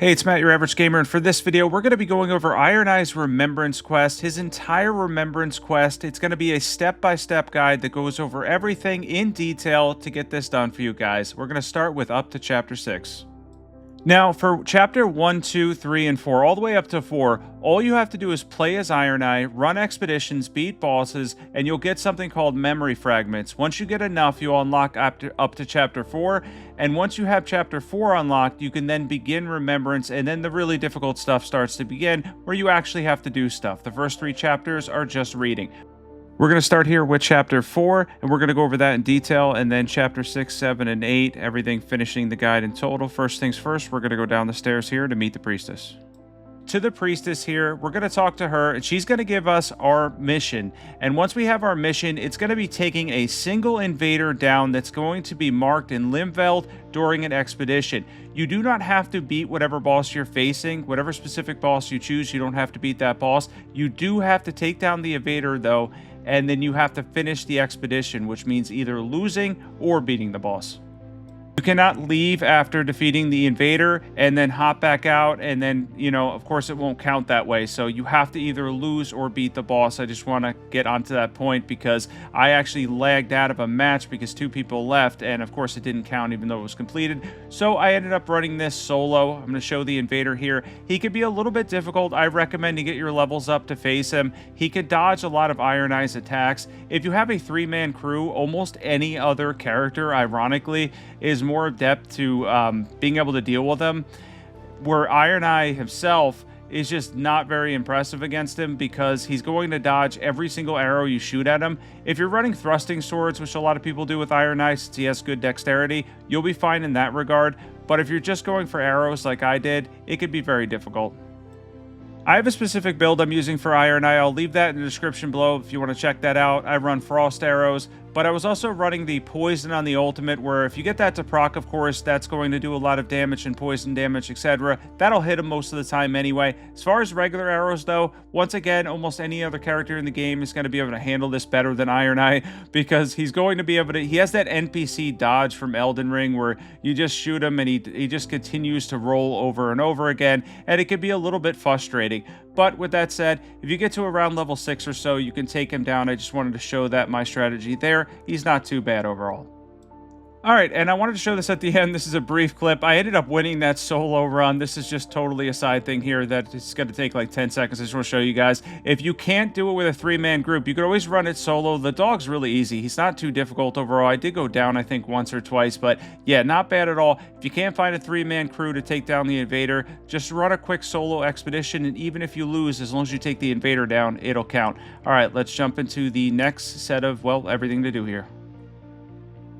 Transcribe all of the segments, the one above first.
Hey, it's Matt, your average gamer, and for this video, we're going to be going over Ironeye's Remembrance quest, his entire Remembrance quest. It's going to be a step-by-step guide that goes over everything in detail to get this done for you guys. We're going to start with up to Chapter 6. Now, for Chapter 1, 2, 3, and 4, all the way up to 4, all you have to do is play as Ironeye, run expeditions, beat bosses, and you'll get something called memory fragments. Once you get enough, you'll unlock up to Chapter 4, and once you have Chapter 4 unlocked, you can then begin Remembrance, and then the really difficult stuff starts to begin, where you actually have to do stuff. The first 3 chapters are just reading. We're going to start here with Chapter 4, and we're going to go over that in detail, and then Chapter 6, 7, and 8, everything finishing the guide in total. First things first, we're going to go down the stairs here to meet the priestess. To the priestess here, we're going to talk to her, and she's going to give us our mission. And once we have our mission, it's going to be taking a single invader down that's going to be marked in Limveld during an expedition. You do not have to beat whatever boss you're facing, whatever specific boss you choose, you don't have to beat that boss. You do have to take down the invader though, and then you have to finish the expedition, which means either losing or beating the boss. You cannot leave after defeating the invader and then hop back out, and then, of course it won't count that way. So you have to either lose or beat the boss. I just want to get onto that point because I actually lagged out of a match because 2 people left, and of course it didn't count even though it was completed. So I ended up running this solo. I'm going to show the invader here. He could be a little bit difficult. I recommend you get your levels up to face him. He could dodge a lot of Ironeye's attacks. If you have a 3-man crew, almost any other character, ironically, is more adept to being able to deal with them, where Ironeye himself is just not very impressive against him because he's going to dodge every single arrow you shoot at him. If you're running thrusting swords, which a lot of people do with Ironeye since he has good dexterity, you'll be fine in that regard. But if you're just going for arrows like I did, it could be very difficult. I have a specific build I'm using for Ironeye. I'll leave that in the description below if you want to check that out. I run frost arrows, but I was also running the poison on the ultimate, where if you get that to proc, of course, that's going to do a lot of damage and poison damage, etc. That'll hit him most of the time anyway. As far as regular arrows, though, once again, almost any other character in the game is going to be able to handle this better than Ironeye because he's going to be able to... He has that NPC dodge from Elden Ring where you just shoot him and he just continues to roll over and over again, and it can be a little bit frustrating. But with that said, if you get to around level 6 or so, you can take him down. I just wanted to show that my strategy there. He's not too bad overall. Alright, and I wanted to show this at the end. This is a brief clip. I ended up winning that solo run. This is just totally a side thing here that it's going to take like 10 seconds. I just want to show you guys. If you can't do it with a 3-man group, you could always run it solo. The dog's really easy. He's not too difficult overall. I did go down, I think, once or twice, but yeah, not bad at all. If you can't find a 3-man crew to take down the invader, just run a quick solo expedition, and even if you lose, as long as you take the invader down, it'll count. Alright, let's jump into the next set of, well, everything to do here.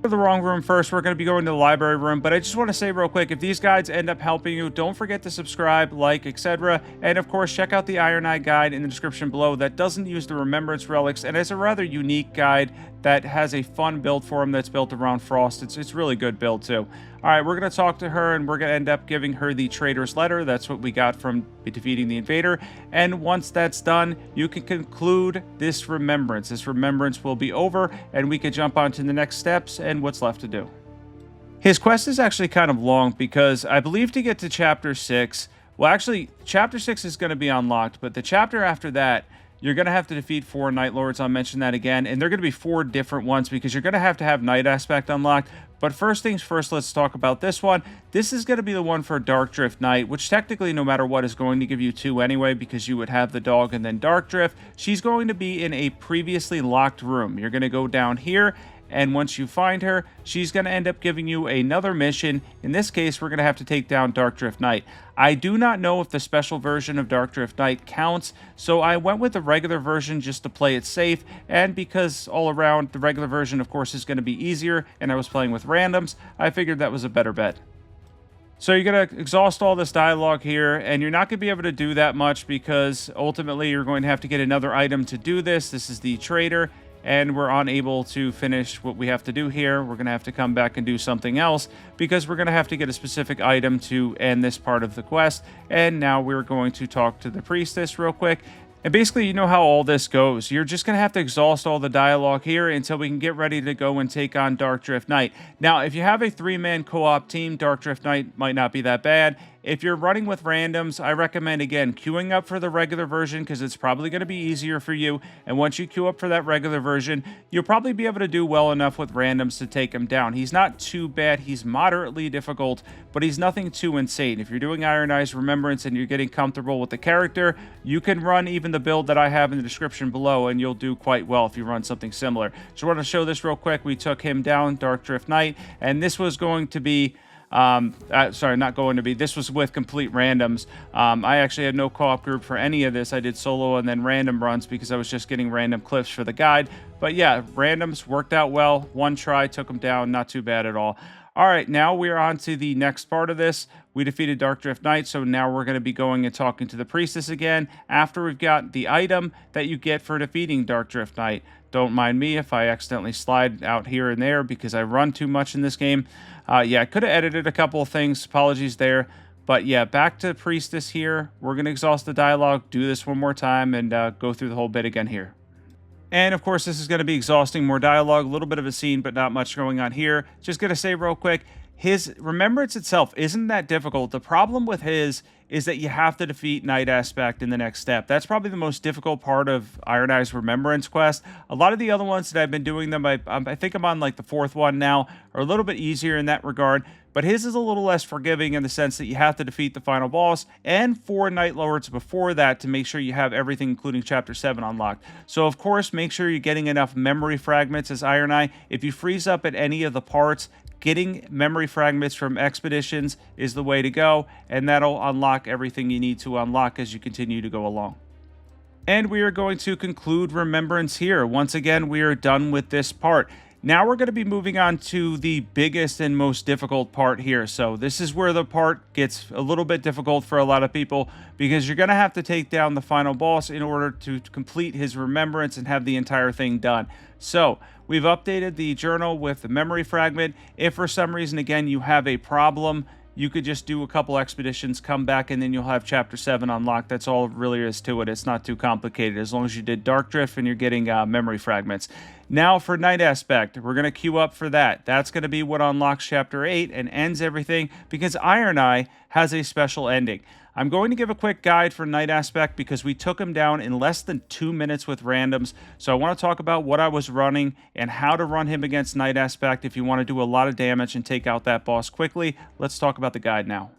The wrong room first. We're going to be going to the library room, but I just want to say real quick, if these guides end up helping you, don't forget to subscribe, like, etc. And of course, check out the Ironeye guide in the description below that doesn't use the Remembrance relics, and it's a rather unique guide that has a fun build for him that's built around Frost. It's really good build too. Alright, we're going to talk to her, and we're going to end up giving her the traitor's letter. That's what we got from defeating the invader. And once that's done, you can conclude this remembrance. This remembrance will be over, and we can jump on to the next steps and what's left to do. His quest is actually kind of long because I believe to get to Chapter 6, well actually, Chapter 6 is going to be unlocked, but the chapter after that, you're going to have to defeat 4 Nightlords. I'll mention that again. And they're going to be 4 different ones because you're going to have Night Aspect unlocked. But first things first, let's talk about this one. This is going to be the one for Dark Drift Night, which technically, no matter what, is going to give you 2 anyway because you would have the dog and then Dark Drift. She's going to be in a previously locked room. You're going to go down here, and once you find her, she's going to end up giving you another mission. In this case, we're going to have to take down Dark Drift Night. I do not know if the special version of Dark Drift Night counts, so I went with the regular version just to play it safe, and because all around, the regular version, of course, is going to be easier, and I was playing with randoms, I figured that was a better bet. So you're going to exhaust all this dialogue here, and you're not going to be able to do that much because ultimately you're going to have to get another item to do this. This is the Trader, and we're unable to finish what we have to do here. We're going to have to come back and do something else because we're going to have to get a specific item to end this part of the quest. And now we're going to talk to the priestess real quick. And basically, you know how all this goes. You're just going to have to exhaust all the dialogue here until we can get ready to go and take on Dark Drift Night. Now, if you have a 3-man co-op team, Dark Drift Night might not be that bad. If you're running with randoms, I recommend, again, queuing up for the regular version because it's probably going to be easier for you. And once you queue up for that regular version, you'll probably be able to do well enough with randoms to take him down. He's not too bad. He's moderately difficult, but he's nothing too insane. If you're doing Ironeye's Remembrance and you're getting comfortable with the character, you can run even the build that I have in the description below, and you'll do quite well if you run something similar. So I want to show this real quick. We took him down, Dark Drift Knight, and this was going to be sorry, not going to be. This was with complete randoms. I actually had no co-op group for any of this. I did solo and then random runs because I was just getting random clips for the guide. But yeah, randoms worked out well. One try, took him down. Not too bad at all. All right, now we're on to the next part of this. We defeated Dark Drift Knight, so now we're going to be going and talking to the Priestess again after we've got the item that you get for defeating Dark Drift Knight. Don't mind me if I accidentally slide out here and there because I run too much in this game. Yeah, I could have edited a couple of things. Apologies there. But yeah, back to Priestess here. We're going to exhaust the dialogue, do this one more time, and go through the whole bit again here. And of course, this is going to be exhausting, more dialogue, a little bit of a scene, but not much going on here. Just going to say real quick, his Remembrance itself isn't that difficult. The problem with his is that you have to defeat Night Aspect in the next step. That's probably the most difficult part of Ironeye's Remembrance quest. A lot of the other ones that I've been doing them, I think I'm on like the 4th one now, are a little bit easier in that regard. But his is a little less forgiving in the sense that you have to defeat the final boss and 4 Nightlords before that to make sure you have everything, including Chapter 7, unlocked. So, of course, make sure you're getting enough memory fragments as Ironeye. If you freeze up at any of the parts, getting memory fragments from expeditions is the way to go, and that'll unlock everything you need to unlock as you continue to go along. And we are going to conclude Remembrance here. Once again, we are done with this part. Now we're going to be moving on to the biggest and most difficult part here. So this is where the part gets a little bit difficult for a lot of people because you're going to have to take down the final boss in order to complete his Remembrance and have the entire thing done. So we've updated the journal with the memory fragment. If for some reason, again, you have a problem, you could just do a couple expeditions, come back, and then you'll have Chapter 7 unlocked. That's all really is to it. It's not too complicated as long as you did Dark Drift and you're getting memory fragments. Now for Night Aspect, we're going to queue up for that. That's going to be what unlocks Chapter 8 and ends everything because Ironeye has a special ending. I'm going to give a quick guide for Night Aspect because we took him down in less than 2 minutes with randoms. So I want to talk about what I was running and how to run him against Night Aspect if you want to do a lot of damage and take out that boss quickly. Let's talk about the guide now.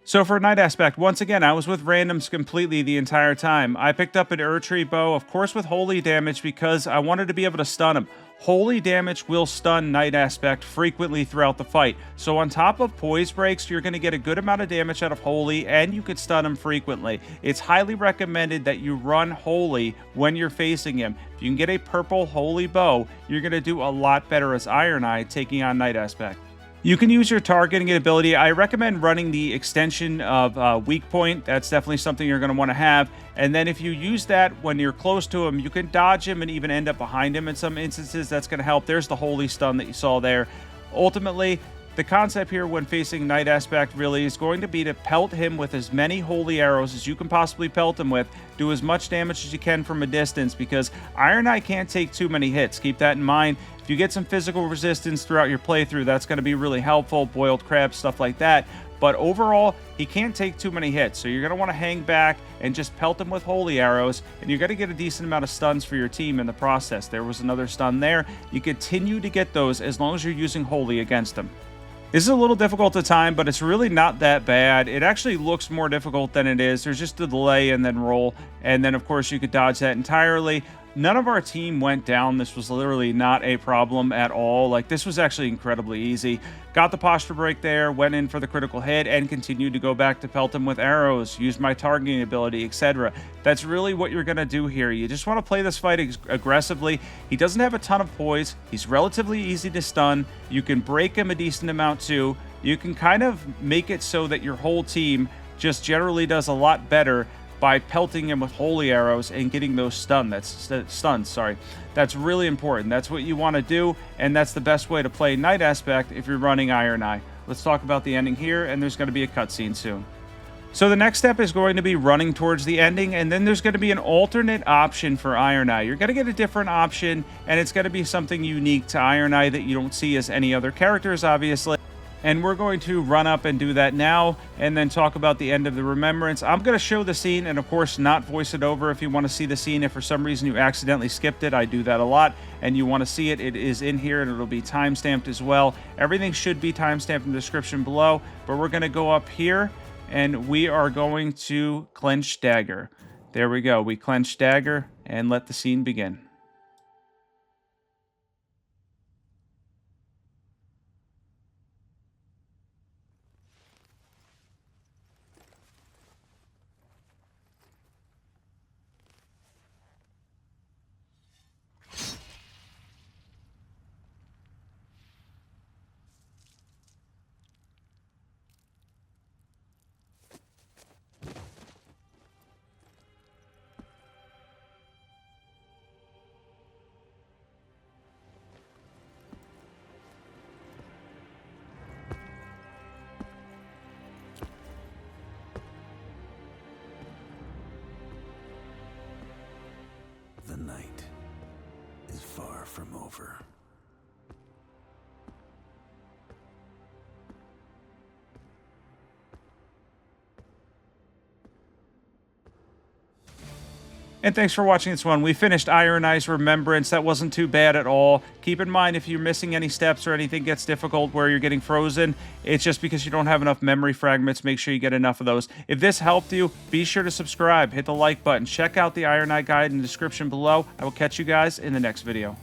So for Night Aspect, once again, I was with randoms completely the entire time. I picked up an Erdtree bow, of course with holy damage because I wanted to be able to stun him. Holy damage will stun Night Aspect frequently throughout the fight. So on top of poise breaks, you're going to get a good amount of damage out of holy and you could stun him frequently. It's highly recommended that you run holy when you're facing him. If you can get a purple holy bow, you're going to do a lot better as Ironeye taking on Night Aspect. You can use your targeting ability. I recommend running the extension of Weak Point. That's definitely something you're going to want to have. And then if you use that when you're close to him, you can dodge him and even end up behind him in some instances. That's going to help. There's the holy stun that you saw there. Ultimately, the concept here when facing Night Aspect really is going to be to pelt him with as many holy arrows as you can possibly pelt him with. Do as much damage as you can from a distance because Ironeye can't take too many hits. Keep that in mind. If you get some physical resistance throughout your playthrough, that's going to be really helpful. Boiled crab, stuff like that. But overall, he can't take too many hits. So you're going to want to hang back and just pelt him with holy arrows. And you're going to get a decent amount of stuns for your team in the process. There was another stun there. You continue to get those as long as you're using holy against him. This is a little difficult to time, but it's really not that bad. It actually looks more difficult than it is. There's just a delay and then roll. And then, of course, you could dodge that entirely. None of our team went down. This was literally not a problem at all. Like, this was actually incredibly easy. Got the posture break there, went in for the critical hit, and continued to go back to pelt him with arrows, use my targeting ability, etc. That's really what you're going to do here. You just want to play this fight aggressively. He doesn't have a ton of poise. He's relatively easy to stun. You can break him a decent amount too. You can kind of make it so that your whole team just generally does a lot better by pelting him with holy arrows and getting those stuns. That's really important. That's what you want to do, and that's the best way to play Night Aspect if you're running Ironeye. Let's talk about the ending here, and there's going to be a cutscene soon. So the next step is going to be running towards the ending, and then there's going to be an alternate option for Ironeye. You're going to get a different option, and it's going to be something unique to Ironeye that you don't see as any other characters, obviously. And we're going to run up and do that now, and then talk about the end of the remembrance. I'm going to show the scene, and of course not voice it over. If you want to see the scene, if for some reason you accidentally skipped it, I do that a lot, and you want to see it, it is in here, and it'll be timestamped as well. Everything should be timestamped in the description below, but we're going to go up here, and we are going to clench dagger. There we go. We clench dagger, and let the scene begin. The night is far from over. And thanks for watching this one. We finished Ironeye's Remembrance. That wasn't too bad at all. Keep in mind, if you're missing any steps or anything gets difficult where you're getting frozen, it's just because you don't have enough memory fragments. Make sure you get enough of those. If this helped you, be sure to subscribe, hit the like button, check out the Ironeye guide in the description below. I will catch you guys in the next video.